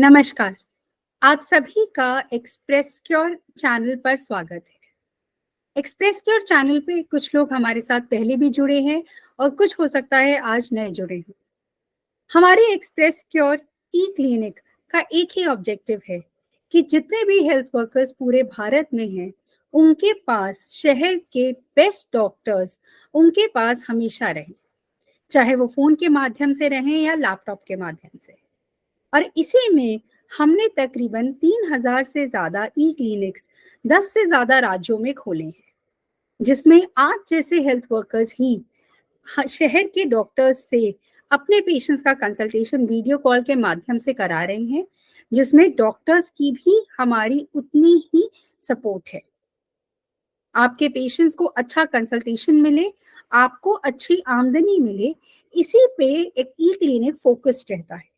नमस्कार, आप सभी का एक्सप्रेस क्योर चैनल पर स्वागत है। एक्सप्रेस क्योर चैनल पे कुछ लोग हमारे साथ पहले भी जुड़े हैं और कुछ हो सकता है आज नए जुड़े हैं। हमारे एक्सप्रेस क्योर ई क्लिनिक का एक ही ऑब्जेक्टिव है कि जितने भी हेल्थ वर्कर्स पूरे भारत में हैं, उनके पास शहर के बेस्ट डॉक्टर्स उनके पास हमेशा रहें, चाहे वो फोन के माध्यम से रहें या लैपटॉप के माध्यम से। और इसी में हमने तकरीबन 3,000 से ज्यादा ई क्लिनिक्स 10 से ज्यादा राज्यों में खोले हैं, जिसमें आप जैसे हेल्थ वर्कर्स ही शहर के डॉक्टर्स से अपने पेशेंट्स का कंसल्टेशन वीडियो कॉल के माध्यम से करा रहे हैं, जिसमें डॉक्टर्स की भी हमारी उतनी ही सपोर्ट है। आपके पेशेंट्स को अच्छा कंसल्टेशन मिले, आपको अच्छी आमदनी मिले, इसी पे एक ई क्लिनिक फोकस्ड रहता है।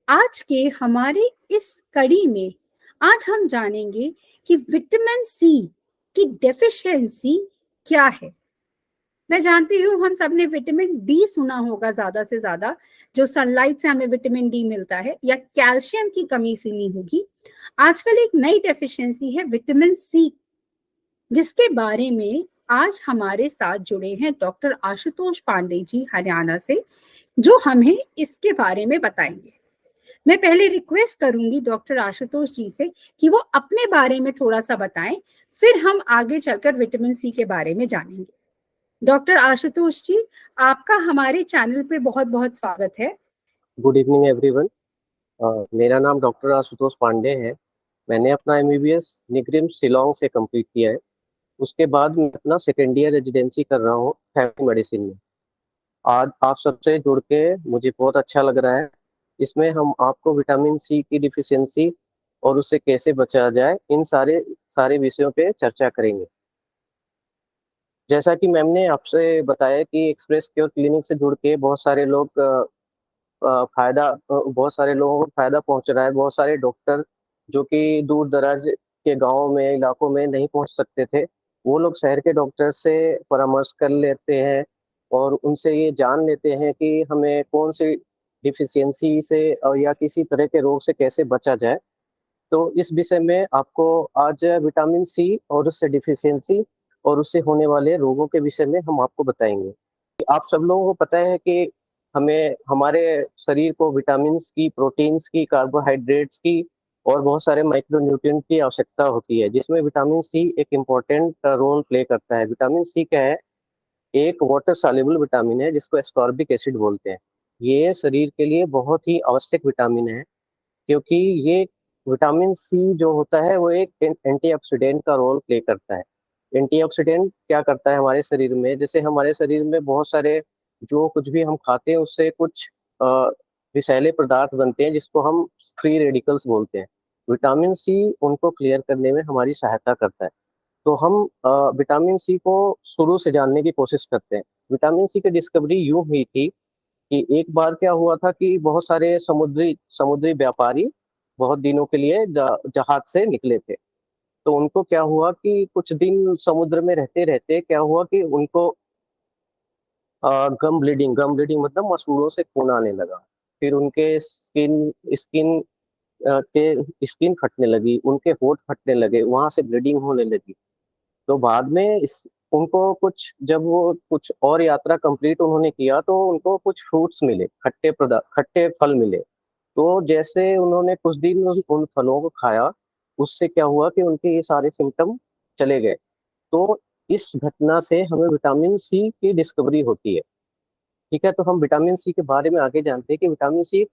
आज के हमारे इस कड़ी में आज हम जानेंगे कि विटामिन सी की डेफिशिएंसी क्या है। मैं जानती हूँ हम सब ने विटामिन डी सुना होगा ज्यादा से ज्यादा, जो सनलाइट से हमें विटामिन डी मिलता है, या कैल्शियम की कमी सुनी होगी। आजकल एक नई डेफिशिएंसी है विटामिन सी, जिसके बारे में आज हमारे साथ जुड़े हैं डॉक्टर आशुतोष पांडे जी हरियाणा से, जो हमें इसके बारे में बताएंगे। मैं पहले रिक्वेस्ट करूंगी डॉक्टर आशुतोष जी से कि वो अपने बारे में थोड़ा सा बताएं, फिर हम आगे चलकर विटामिन सी के बारे में जानेंगे। डॉक्टर आशुतोष जी, आपका हमारे चैनल पे बहुत बहुत स्वागत है। Good evening everyone. मेरा नाम डॉक्टर आशुतोष पांडे है। मैंने अपना एमबीबीएस निगरिम शिलोंग से कंप्लीट किया है। उसके बाद मैं अपना सेकेंड ईयर रेजिडेंसी कर रहा हूँ फैमिली मेडिसिन में। आज आप सबसे जुड़ के मुझे बहुत अच्छा लग रहा है। इसमें हम आपको विटामिन सी की डिफिशियंसी और उससे कैसे बचा जाए, इन सारे सारे विषयों पे चर्चा करेंगे। जैसा कि मैम ने आपसे बताया कि एक्सप्रेस क्योर क्लिनिक से जुड़ के बहुत सारे लोग बहुत सारे लोगों को फायदा पहुंच रहा है। बहुत सारे डॉक्टर जो कि दूर दराज के गांवों में इलाकों में नहीं पहुंच सकते थे, वो लोग शहर के डॉक्टर से परामर्श कर लेते हैं और उनसे ये जान लेते हैं कि हमें कौन सी डिफिशियंसी से और या किसी तरह के रोग से कैसे बचा जाए। तो इस विषय में आपको आज विटामिन सी और उससे डिफिशियंसी और उससे होने वाले रोगों के विषय में हम आपको बताएंगे। आप सब लोगों को पता है कि हमें हमारे शरीर को विटामिन्स की, प्रोटीन्स की, कार्बोहाइड्रेट्स की और बहुत सारे माइक्रोन्यूट्रिएंट की आवश्यकता होती है, जिसमें विटामिन सी एक इम्पॉर्टेंट रोल प्ले करता है। विटामिन सी क्या है? एक वाटर सॉल्युबल विटामिन है जिसको एस्कॉर्बिक एसिड बोलते हैं। ये शरीर के लिए बहुत ही आवश्यक विटामिन है, क्योंकि ये विटामिन सी जो होता है वो एक एंटीऑक्सीडेंट का रोल प्ले करता है। एंटीऑक्सीडेंट क्या करता है हमारे शरीर में? जैसे हमारे शरीर में बहुत सारे जो कुछ भी हम खाते हैं उससे कुछ अ, विषैले पदार्थ बनते हैं जिसको हम फ्री रेडिकल्स बोलते हैं। विटामिन सी उनको क्लियर करने में हमारी सहायता करता है। तो हम विटामिन सी को शुरू से जानने की कोशिश करते हैं। विटामिन सी की डिस्कवरी यूं हुई थी कि एक बार क्या हुआ था कि बहुत सारे समुद्री समुद्री व्यापारी बहुत दिनों के लिए जहाज से निकले थे। तो उनको क्या हुआ कि कुछ दिन समुद्र में रहते रहते क्या हुआ कि उनको गम ब्लीडिंग मतलब मसूड़ों से खून आने लगा। फिर उनके स्किन स्किन के स्किन फटने लगी, उनके होंठ फटने लगे, वहां से ब्लीडिंग होने लगी। तो बाद में इस उनको कुछ जब वो कुछ और यात्रा कंप्लीट उन्होंने किया तो उनको कुछ फ्रूट्स मिले, खट्टे फल मिले। तो जैसे उन्होंने कुछ दिन उन फलों को खाया, उससे क्या हुआ कि उनके ये सारे सिम्टम चले गए। तो इस घटना से हमें विटामिन सी की डिस्कवरी होती है। ठीक है, तो हम विटामिन सी के बारे में आगे जानते हैं कि vitamin C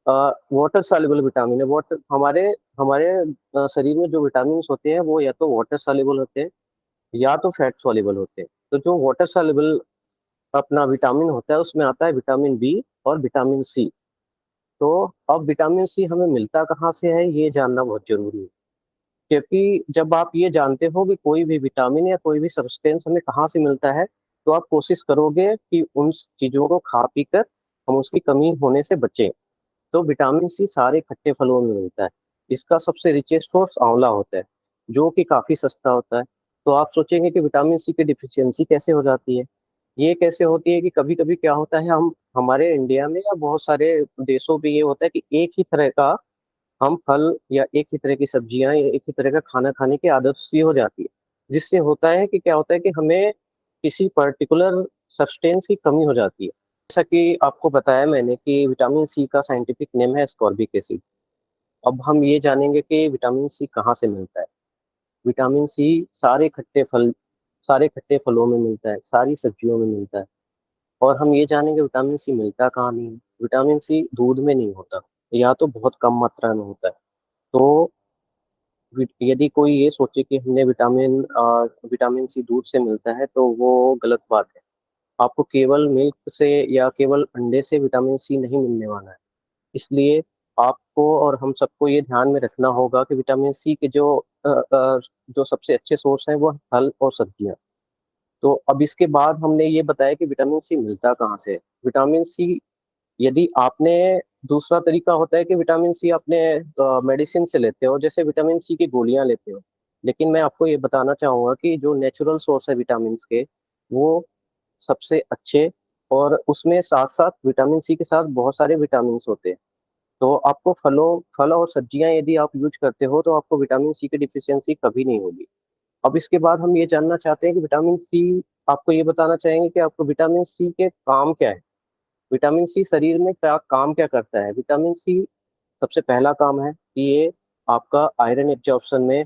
water soluble vitamin है। वाटर हमारे हमारे शरीर में जो विटामिन होते हैं वो या तो वाटर सॉल्युबल होते हैं या तो फैट सॉल्युबल होते हैं। तो जो वाटर सॉल्युबल अपना विटामिन होता है उसमें आता है विटामिन बी और विटामिन सी। तो अब विटामिन सी हमें मिलता कहाँ से है ये जानना बहुत जरूरी है, क्योंकि जब आप ये जानते हो कि कोई भी विटामिन या कोई भी सब्सटेंस हमें कहाँ से मिलता है, तो आप कोशिश करोगे कि उन चीज़ों को खा पी कर हम उसकी कमी होने से बचें। तो विटामिन सी सारे खट्टे फलों में मिलता है। इसका सबसे रिचेस्ट सोर्स आंवला होता है, जो कि काफ़ी सस्ता होता है। तो आप सोचेंगे कि विटामिन सी की डिफिशियंसी कैसे हो जाती है? ये कैसे होती है कि कभी कभी क्या होता है, हम हमारे इंडिया में या बहुत सारे देशों में ये होता है कि एक ही तरह का हम फल या एक ही तरह की सब्जियां या एक ही तरह का खाना खाने की आदत सी हो जाती है, जिससे होता है कि क्या होता है कि हमें किसी पर्टिकुलर सब्सटेंस की कमी हो जाती है। जैसा कि आपको बताया मैंने कि विटामिन सी का साइंटिफिक नेम है एस्कॉर्बिक एसिड। अब हम ये जानेंगे कि विटामिन सी कहाँ से मिलता है। विटामिन सी सारे खट्टे फलों में मिलता है, सारी सब्जियों में मिलता है। और हम ये जानेंगे विटामिन सी मिलता कहाँ नहीं है। विटामिन सी दूध में नहीं होता, या तो बहुत कम मात्रा में होता है। तो यदि कोई ये सोचे कि हमने विटामिन सी दूध से मिलता है, तो वो गलत बात है। आपको केवल मिल्क से या केवल अंडे से विटामिन सी नहीं मिलने वाला है। इसलिए आपको और हम सबको ये ध्यान में रखना होगा कि विटामिन सी के जो सबसे अच्छे सोर्स हैं वो फल और सब्जियां। तो अब इसके बाद हमने ये बताया कि विटामिन सी मिलता कहाँ से है। विटामिन सी, यदि आपने, दूसरा तरीका होता है कि विटामिन सी आपने मेडिसिन से लेते हो, जैसे विटामिन सी की गोलियां लेते हो। लेकिन मैं आपको ये बताना चाहूंगा कि जो नेचुरल सोर्स है विटामिन के, वो सबसे अच्छे, और उसमें साथ साथ विटामिन सी के साथ बहुत सारे विटामिन होते हैं। तो आपको फल और सब्जियां यदि आप यूज करते हो तो आपको विटामिन सी की डिफिशियंसी कभी नहीं होगी। अब इसके बाद हम ये जानना चाहते हैं कि विटामिन सी, आपको ये बताना चाहेंगे कि आपको विटामिन सी के काम क्या है। विटामिन सी शरीर में क्या काम क्या करता है। विटामिन सी सबसे पहला काम है कि ये आपका आयरन एब्जॉर्प्शन में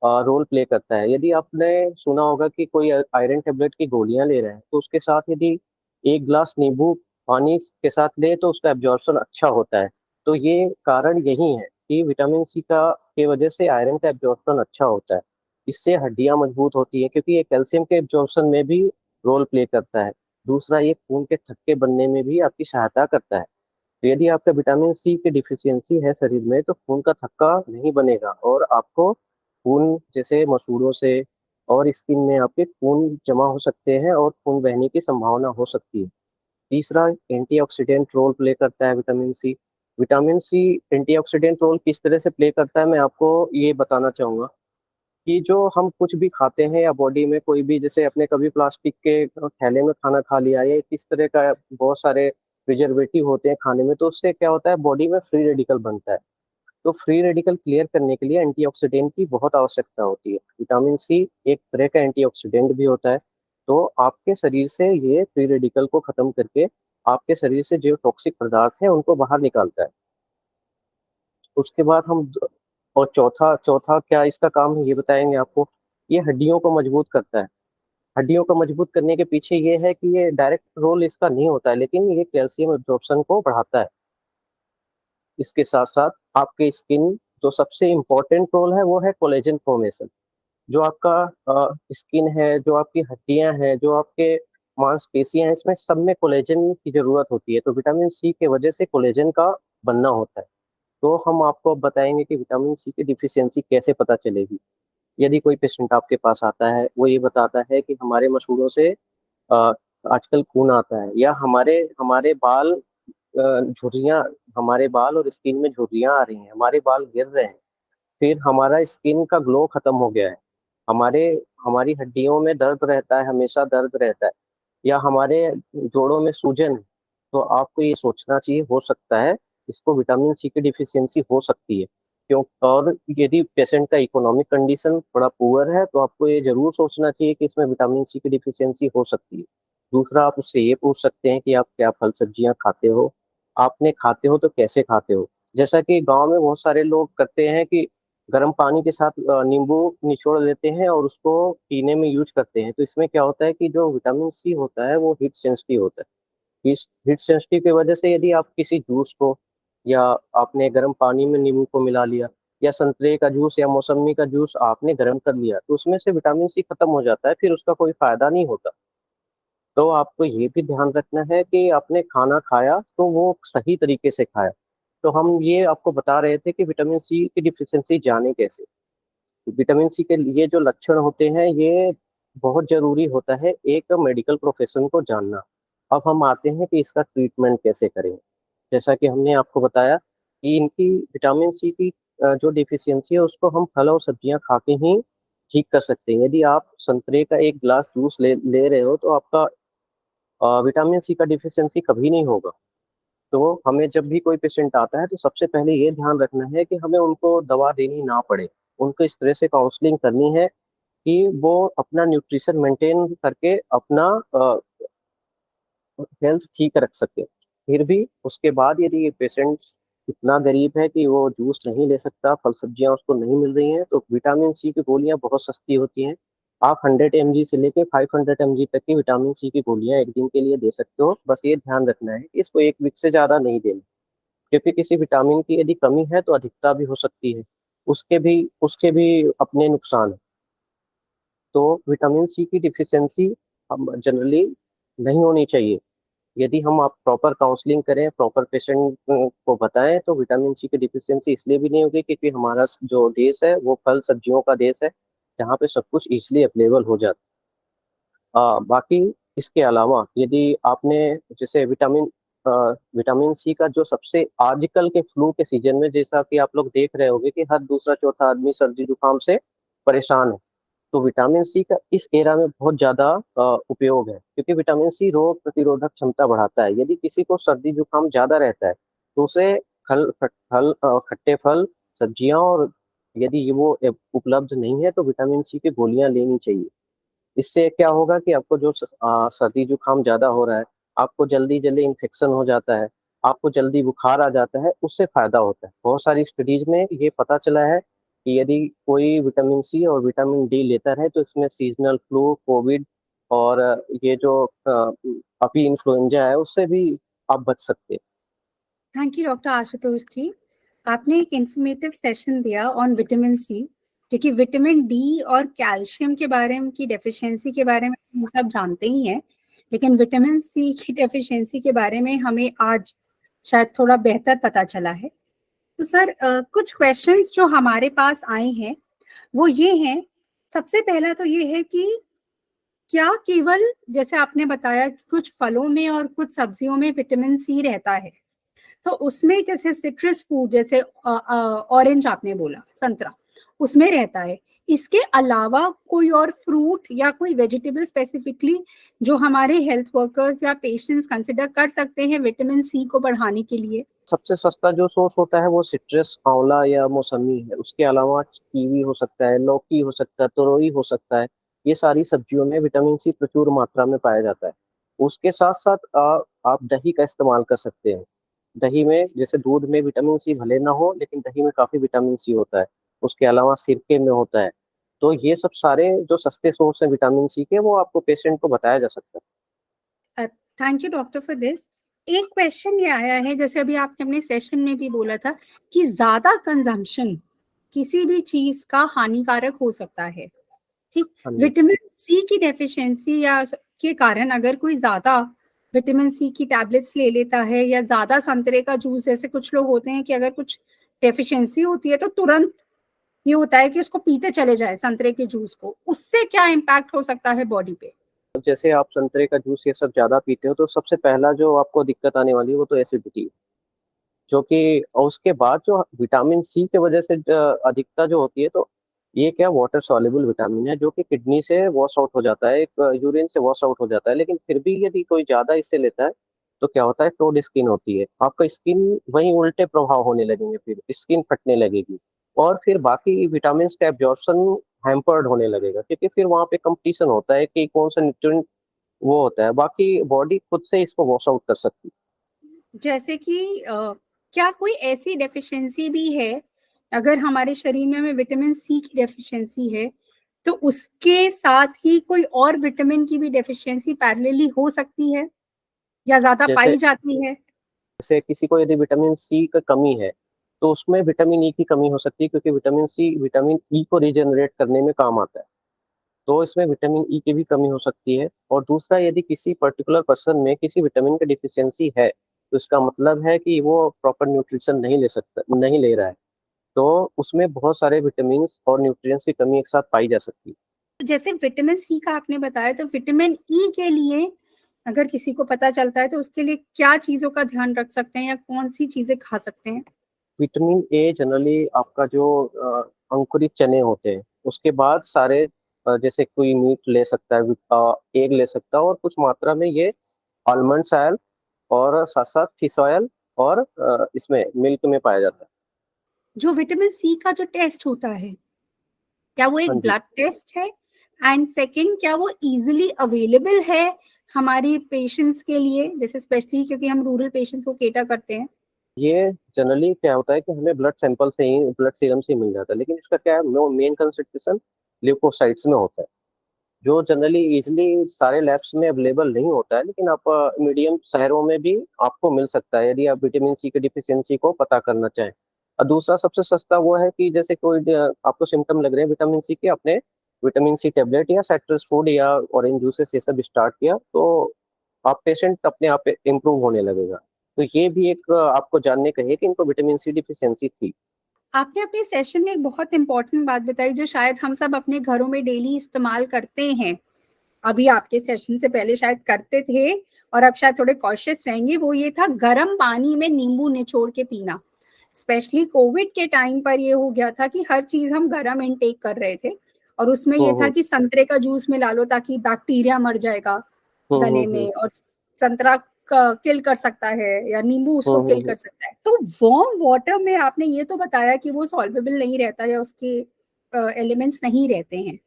रोल प्ले करता है। यदि आपने सुना होगा कि कोई आयरन टेबलेट की गोलियां ले रहे हैं, तो उसके साथ यदि एक ग्लास नींबू पानी के साथ ले तो उसका एब्जॉर्प्शन अच्छा होता है। तो ये कारण यही है कि विटामिन सी का के वजह से आयरन का एब्जॉर्प्शन अच्छा होता है। इससे हड्डियां मजबूत होती है, क्योंकि ये कैल्शियम के एब्जॉर्प्शन में भी रोल प्ले करता है। दूसरा, ये खून के थक्के बनने में भी आपकी सहायता करता है। तो यदि आपका विटामिन सी की डिफिशियंसी है शरीर में, तो खून का थक्का नहीं बनेगा और आपको खून, जैसे मसूड़ों से और स्किन में आपके खून जमा हो सकते हैं और खून बहने की संभावना हो सकती है। तीसरा, एंटीऑक्सीडेंट रोल प्ले करता है vitamin C. Vitamin C antioxidant role किस तरह से प्ले करता है, मैं आपको ये बताना चाहूंगा कि जो हम कुछ भी खाते हैं या बॉडी में कोई भी, जैसे अपने कभी प्लास्टिक के थैले में खाना खा लिया या किस तरह का बहुत सारे प्रिजर्वेटिव होते हैं खाने में, तो उससे क्या होता है, बॉडी में फ्री रेडिकल बनता है। तो फ्री रेडिकल क्लियर करने के लिए एंटीऑक्सीडेंट की बहुत आवश्यकता होती है। विटामिन सी एक तरह का एंटीऑक्सीडेंट भी होता है। तो आपके शरीर से ये फ्री रेडिकल को खत्म करके आपके शरीर से जो टॉक्सिक पदार्थ हैं उनको बाहर निकालता है। उसके बाद और चौथा चौथा क्या इसका काम है ये बताएंगे आपको। ये हड्डियों को मजबूत करता है। हड्डियों को मजबूत करने के पीछे ये है कि ये डायरेक्ट रोल इसका नहीं होता है, लेकिन ये कैल्शियम एब्जॉर्प्शन को बढ़ाता है। इसके साथ साथ आपके स्किन, जो सबसे इम्पोर्टेंट रोल है वो है कोलेजन फॉर्मेशन। जो आपका स्किन है, जो आपकी हड्डियां हैं, जो आपके मांसपेशियां हैं, इसमें सब में कोलेजन की जरूरत होती है। तो विटामिन सी के वजह से कोलेजन का बनना होता है। तो हम आपको अब बताएंगे कि विटामिन सी की डिफिशियंसी कैसे पता चलेगी। यदि कोई पेशेंट आपके पास आता है, वो ये बताता है कि हमारे मसूड़ों से अ, आजकल खून आता है, या हमारे हमारे बाल झुर्रियाँ हमारे बाल और स्किन में झुर्रियाँ आ रही हैं, हमारे बाल गिर रहे हैं, फिर हमारा स्किन का ग्लो खत्म हो गया है, हमारे हमारी हड्डियों में दर्द रहता है, हमेशा दर्द रहता है, या हमारे जोड़ों में सूजन, तो आपको ये सोचना चाहिए, हो सकता है इसको विटामिन सी की डिफिशियंसी हो सकती है। क्यों? और यदि पेशेंट का इकोनॉमिक कंडीशन थोड़ा पुअर है, तो आपको ये जरूर सोचना चाहिए कि इसमें विटामिन सी की डिफिशियंसी हो सकती है। दूसरा, आप उससे ये पूछ सकते हैं कि आप क्या फल सब्जियां खाते हो, आपने खाते हो तो कैसे खाते हो। जैसा कि गांव में बहुत सारे लोग करते हैं कि गर्म पानी के साथ नींबू निचोड़ लेते हैं और उसको पीने में यूज करते हैं। तो इसमें क्या होता है कि जो विटामिन सी होता है वो हीट सेंसिटिव होता है। इस हीट सेंसिटिव की वजह से यदि आप किसी जूस को, या आपने गर्म पानी में नींबू को मिला लिया, या संतरे का जूस या मौसमी का जूस आपने गर्म कर लिया, तो उसमें से विटामिन सी खत्म हो जाता है, फिर उसका कोई फायदा नहीं होता। तो आपको ये भी ध्यान रखना है कि आपने खाना खाया तो वो सही तरीके से खाया। तो हम ये आपको बता रहे थे कि विटामिन सी की डिफिशियंसी जाने कैसे। विटामिन सी के लिए जो लक्षण होते हैं, ये बहुत जरूरी होता है एक मेडिकल प्रोफेशन को जानना। अब हम आते हैं कि इसका ट्रीटमेंट कैसे करें। जैसा कि हमने आपको बताया कि इनकी विटामिन सी की जो डिफिशियंसी है उसको हम फल और सब्जियां खा के ही ठीक कर सकते हैं। यदि आप संतरे का एक गिलास जूस ले ले रहे हो, तो आपका विटामिन सी का डिफिशियंसी कभी नहीं होगा। तो हमें जब भी कोई पेशेंट आता है तो सबसे पहले ये ध्यान रखना है कि हमें उनको दवा देनी ना पड़े। उनको इस तरह से काउंसलिंग करनी है कि वो अपना न्यूट्रिशन मेंटेन करके अपना हेल्थ ठीक रख सके। फिर भी उसके बाद यदि ये पेशेंट इतना गरीब है कि वो जूस नहीं ले सकता, फल सब्जियां उसको नहीं मिल रही हैं, तो विटामिन सी की गोलियां बहुत सस्ती होती हैं। आप 100 mg से लेके 500 mg तक की विटामिन सी की गोलियां एक दिन के लिए दे सकते हो। बस ये ध्यान रखना है कि इसको 1 वीक से ज्यादा नहीं देना, क्योंकि किसी विटामिन की यदि कमी है तो अधिकता भी हो सकती है। उसके भी अपने नुकसान हैं। तो विटामिन सी की डिफिशियंसी हम जनरली नहीं होनी चाहिए। यदि हम आप प्रॉपर काउंसलिंग करें, प्रॉपर पेशेंट को बताएं, तो विटामिन सी की डिफिशियंसी इसलिए भी नहीं होगी क्योंकि हमारा जो देश है वो फल सब्जियों का देश है, जहाँ पे सब कुछ इजीली अवेलेबल हो जाता है। बाकी इसके अलावा यदि आपने जैसे अ, विटामिन सी का जो सबसे आजकल के फ्लू के सीजन में, जैसा कि आप लोग देख रहे होंगे कि हर दूसरा चौथा आदमी सर्दी जुकाम से परेशान है, तो विटामिन सी का इस एरा में बहुत ज्यादा उपयोग है, क्योंकि विटामिन सी रोग प्रतिरोधक क्षमता बढ़ाता है। यदि किसी को सर्दी जुकाम ज्यादा रहता है तो उसे खट्टे फल, सब्जियां, और यदि वो उपलब्ध नहीं है तो विटामिन सी की गोलियां लेनी चाहिए। इससे क्या होगा कि आपको जो सर्दी जुकाम ज्यादा हो रहा है, आपको जल्दी जल्दी इन्फेक्शन हो जाता है, आपको जल्दी बुखार आ जाता है, उससे फायदा होता है। बहुत सारी स्टडीज में ये पता चला है कि यदि कोई विटामिन सी और विटामिन डी लेता है तो इसमें सीजनल फ्लू, कोविड और ये जो अभी इन्फ्लुएंजा है उससे भी आप बच सकते हैं। थैंक यू डॉक्टर आशुतोष जी। आपने एक इंफॉर्मेटिव सेशन दिया ऑन विटामिन सी, क्योंकि विटामिन डी और कैल्शियम के बारे में की डेफिशिएंसी के बारे में हम सब जानते ही हैं, लेकिन विटामिन सी की डेफिशिएंसी के बारे में हमें आज शायद थोड़ा बेहतर पता चला है। तो सर, कुछ क्वेश्चंस जो हमारे पास आए हैं वो ये हैं। सबसे पहला तो ये है कि क्या केवल, जैसे आपने बताया कि कुछ फलों में और कुछ सब्जियों में विटामिन सी रहता है, तो उसमें जैसे सिट्रस फूड, जैसे ऑरेंज आपने बोला, संतरा, उसमें रहता है। इसके अलावा कोई और फ्रूट या कोई वेजिटेबल स्पेसिफिकली जो हमारे हेल्थ वर्कर्स या पेशेंट्स कंसिडर कर सकते हैं विटामिन सी को बढ़ाने के लिए? सबसे सस्ता जो सोर्स होता है वो सिट्रस, आंवला या मौसमी है। उसके अलावा कीवी हो सकता है, लौकी हो सकता है, तरोई हो सकता है। ये सारी सब्जियों में विटामिन सी प्रचुर मात्रा में पाया जाता है। उसके साथ साथ आप दही का इस्तेमाल कर सकते हैं। दही में, जैसे दूध में विटामिन सी भले ना हो लेकिन दही में काफी विटामिन सी होता है। उसके अलावा सिरके में होता है। तो ये सब सारे जो सस्ते सोर्स हैं विटामिन सी के, वो आपको पेशेंट को बताया जा सकता है। Thank you doctor for this. एक क्वेश्चन ये आया है, जैसे अभी आपने अपने सेशन में भी बोला था कि ज्यादा कंजम्पशन किसी भी चीज का हानिकारक हो सकता है। ठीक। हाँ जी। विटामिन सी की डेफिशिएंसी या के कारण अगर कोई ज्यादा विटामिन सी की टैबलेट्स ले लेता है, या ज्यादा संतरे का जूस, जैसे कुछ लोग होते हैं कि अगर कुछ डेफिशिएंसी होती है तो तुरंत ये होता है कि उसको पीते चले जाए संतरे के जूस को, उससे क्या इम्पैक्ट हो सकता है बॉडी पे? जैसे आप संतरे का जूस ये सब ज्यादा पीते हो तो सबसे पहला जो आपको दिक्कत आने वाली है वो तो एसिडिटी, जो कि, और उसके बाद जो विटामिन सी की वजह से अधिकता जो होती है, तो ये क्या वाटर सॉल्युबल विटामिन है जो कि किडनी से वॉश आउट हो जाता है, एक यूरिन से वॉश आउट हो जाता है। लेकिन फिर भी यदि कोई ज्यादा इससे लेता है तो क्या होता है, टोड स्किन होती है, आपका स्किन वहीं उल्टे प्रभाव होने लगेंगे, फिर स्किन फटने लगेगी, और फिर बाकी विटामिन का एब्जॉर्प्शन हैम्पर्ड होने लगेगा, क्योंकि फिर वहां पे कंपटीशन होता है कि कौन सा न्यूट्रिएंट वो होता है। बाकी बॉडी खुद से इसको वॉश आउट कर सकती है। जैसे कि क्या कोई ऐसी डेफिशिएंसी भी है, अगर हमारे शरीर में हमें विटामिन सी की डेफिशिएंसी है तो उसके साथ ही कोई और विटामिन की भी डेफिशिएंसी पैरेलली हो सकती है या ज्यादा जैसे पाई जाती है? जैसे किसी को यदि विटामिन सी की कमी है तो उसमें विटामिन ई की कमी हो सकती है, क्योंकि विटामिन सी विटामिन ई को रीजनरेट करने में काम आता है। तो इसमें विटामिन ई की भी कमी हो सकती है। और दूसरा, यदि किसी पर्टिकुलर पर्सन में किसी विटामिन की डिफिशियंसी है तो इसका मतलब है कि वो प्रॉपर न्यूट्रिशन नहीं ले रहा है। तो उसमें बहुत सारे विटामिन और न्यूट्रिएंट्स की कमी एक साथ पाई जा सकती है। जैसे विटामिन सी का आपने बताया, तो विटामिन ई के लिए अगर किसी को पता चलता है तो उसके लिए क्या चीजों का ध्यान रख सकते हैं या कौन सी चीजें खा सकते हैं? विटामिन ए जनरली आपका जो अंकुरित चने होते हैं उसके बाद सारे, जैसे कोई मीट ले सकता है, एग ले सकता है, और कुछ मात्रा में ये आलमंड्स ऑयल और साथ साथ फिश ऑयल और इसमें मिल्क में पाया जाता है। जो विटामिन सी का जो टेस्ट होता है, क्या वो हाँ एक जी। ब्लड टेस्ट है? एंड सेकंड, क्या वो इजीली अवेलेबल है हमारे पेशेंट्स के लिए, जैसे स्पेशली क्योंकि हम रूरल पेशेंट्स को केटर करते हैं? ये जनरली क्या होता है कि हमें ब्लड सैंपल से ही, ब्लड सीरम से ही मिल जाता है, लेकिन इसका क्या है, मेन कंसंट्रेशन ल्यूकोसाइट्स में होता है, जो जनरली इजिली सारे लैब्स में अवेलेबल नहीं होता है, लेकिन आप मीडियम शहरों में भी आपको मिल सकता है यदि आप विटामिन सी की डिफिशियंसी को पता करना चाहें। और दूसरा सबसे सस्ता वो है कि जैसे कोई आपको सिम्टम लग रहे हैं विटामिन सी के, अपने विटामिन सी टेबलेट या साइट्रस फूड या ऑरेंज जूसेस ये सब स्टार्ट किया, तो आप पेशेंट अपने आप इम्प्रूव होने लगेगा। तो ये भी एक आपको जानने का है कि इनको विटामिन सी डिफिशियंसी थी। आपने अपने सेशन में एक बहुत इंपॉर्टेंट बात बताई जो शायद हम सब अपने घरों में डेली इस्तेमाल करते हैं, अभी आपके सेशन से पहले शायद करते थे और अब शायद थोड़े कॉशियस रहेंगे, वो ये था गर्म पानी में नींबू निचोड़ के पीना। स्पेशली कोविड के टाइम पर ये हो गया था कि हर चीज हम गर्म इनटेक कर रहे थे, और उसमें ये था हम्म कि संतरे का जूस मिला लो ताकि बैक्टीरिया मर जाएगा गले हम्म। में, और संतरा किल कर सकता है या नींबू उसको किल हम्म। कर सकता है। तो वार्म वाटर में आपने ये तो बताया कि वो सॉल्वेबल नहीं रहता या उसके एलिमेंट्स नहीं रहते हैं,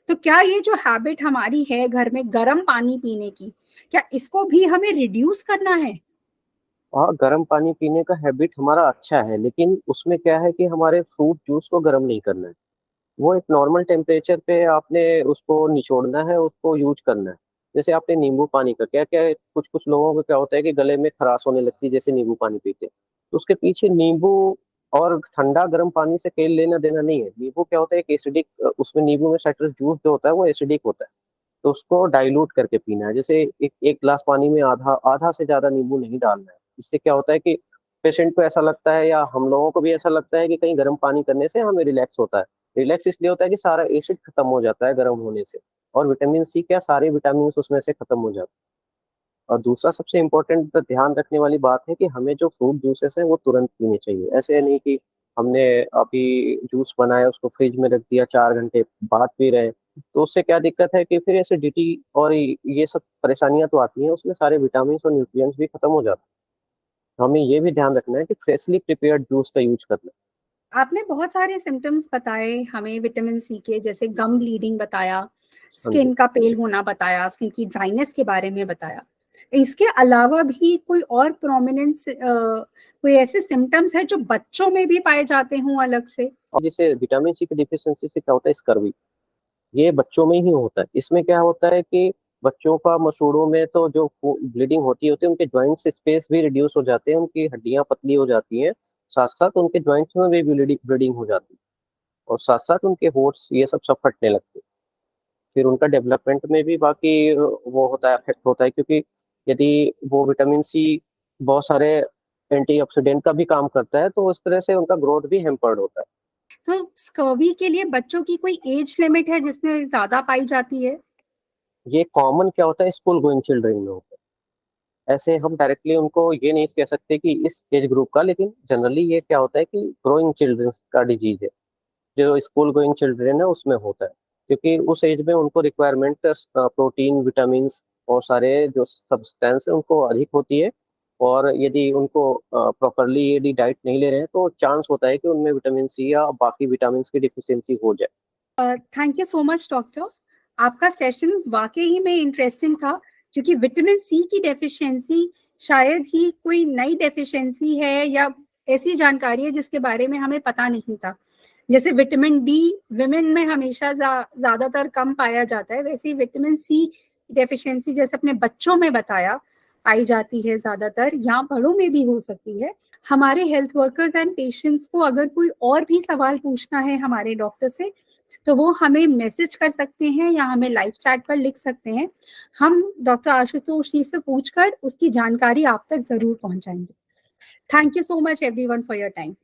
तो क्या ये जो हैबिट हमारी है घर में गर्म पानी पीने की, क्या इसको भी हमें रिड्यूस करना है? और गर्म पानी पीने का हैबिट हमारा अच्छा है, लेकिन उसमें क्या है कि हमारे फ्रूट जूस को गर्म नहीं करना है। वो एक नॉर्मल टेम्परेचर पे आपने उसको निचोड़ना है, उसको यूज करना है। जैसे आपने नींबू पानी का क्या क्या, कुछ कुछ लोगों को क्या होता है कि गले में खराश होने लगती है जैसे नींबू पानी पीते हैं, तो उसके पीछे नींबू और ठंडा गर्म पानी से कोई लेना देना नहीं है। नींबू क्या होता है, एक एसिडिक, उसमें नींबू में साइट्रस जूस जो होता है वो एसिडिक होता है, तो उसको डाइल्यूट करके पीना है। जैसे एक एक गिलास पानी में आधा आधा से ज्यादा नींबू नहीं डालना है। इससे क्या होता है कि पेशेंट को ऐसा लगता है या हम लोगों को भी ऐसा लगता है कि कहीं गर्म पानी करने से हमें रिलैक्स होता है। रिलैक्स इसलिए होता है कि सारा एसिड खत्म हो जाता है गर्म होने से, और विटामिन सी क्या, सारे विटामिन उसमें से खत्म हो जाते हैं। और दूसरा सबसे इम्पोर्टेंट ध्यान रखने वाली बात है कि हमें जो फ्रूट जूसेस हैं वो तुरंत पीने चाहिए। ऐसे नहीं कि हमने अभी जूस बनाया उसको फ्रिज में रख दिया, 4 घंटे बाद पी रहे हैं, तो उससे क्या दिक्कत है कि फिर एसिडिटी और ये सब परेशानियां तो आती हैं, उसमें सारे विटामिन और न्यूट्रिएंट्स भी खत्म हो जाते हैं। तो हमें ये भी ध्यान रखना है कि फ्रेशली प्रिपेयर्ड जूस का यूज करना आपने बहुत सारे सिम्टम्स बताए हमें विटामिन सी के, जैसे गम ब्लीडिंग बताया, है। हाँ जी। स्किन का पेल होना बताया, स्किन की ड्राइनेस के बारे में बताया। इसके अलावा भी कोई और प्रोमिनेंट कोई ऐसे सिम्टम्स है जो बच्चों में भी पाए जाते हों अलग से? और जैसे विटामिन सी की डिफिशियंसी से क्या होता है, स्कर्वी, ये बच्चों में ही होता है। इसमें क्या होता है कि बच्चों का मसूड़ों में तो जो ब्लीडिंग होती है उनके जॉइंट्स स्पेस भी रिड्यूस हो जाते हैं, उनकी हड्डियां पतली हो जाती हैं, साथ साथ उनके जॉइंट्स में भी ब्लीडिंग हो जाती है, और साथ साथ उनके होट्स ये सब फटने लगते हैं। फिर उनका डेवलपमेंट में भी बाकी वो होता है, अफेक्ट होता है, क्योंकि यदि वो विटामिन सी बहुत सारे एंटीऑक्सीडेंट का भी काम करता है, तो उस तरह से उनका ग्रोथ भी हेम्पर्ड होता है। तो स्कर्वी के लिए बच्चों की कोई एज लिमिट है जिसमें ज्यादा पाई जाती है? ये कॉमन क्या होता है, स्कूल गोइंग चिल्ड्रन में होता है। ऐसे हम डायरेक्टली उनको ये नहीं कह सकते कि इस एज ग्रुप का, लेकिन जनरली ये क्या होता है कि ग्रोइंग चिल्ड्रन का डिजीज है, जो स्कूल गोइंग चिल्ड्रन है उसमें होता है, क्योंकि उस एज में उनको रिक्वायरमेंट प्रोटीन, विटामिन और सारे जो सब्सटेंस है उनको अधिक होती है। और यदि उनको प्रॉपरली यदि डाइट नहीं ले रहे हैं तो चांस होता है कि उनमें विटामिन सी या बाकी विटामिन की डिफिशियंसी हो जाए। Thank you so much doctor, आपका सेशन वाकई ही में इंटरेस्टिंग था, क्योंकि विटामिन सी की डेफिशिएंसी शायद ही कोई नई डेफिशिएंसी है या ऐसी जानकारी है जिसके बारे में हमें पता नहीं था। जैसे विटामिन डी विमेन में हमेशा ज्यादातर कम पाया जाता है, वैसे ही विटामिन सी डेफिशिएंसी जैसे अपने बच्चों में बताया पाई जाती है ज्यादातर, या बड़ों में भी हो सकती है। हमारे हेल्थ वर्कर्स एंड पेशेंट्स को अगर कोई और भी सवाल पूछना है हमारे डॉक्टर से, तो वो हमें मैसेज कर सकते हैं या हमें लाइव चैट पर लिख सकते हैं। हम डॉक्टर आशुतोष जी से पूछकर उसकी जानकारी आप तक जरूर पहुंचाएंगे। Thank you so much everyone for your time.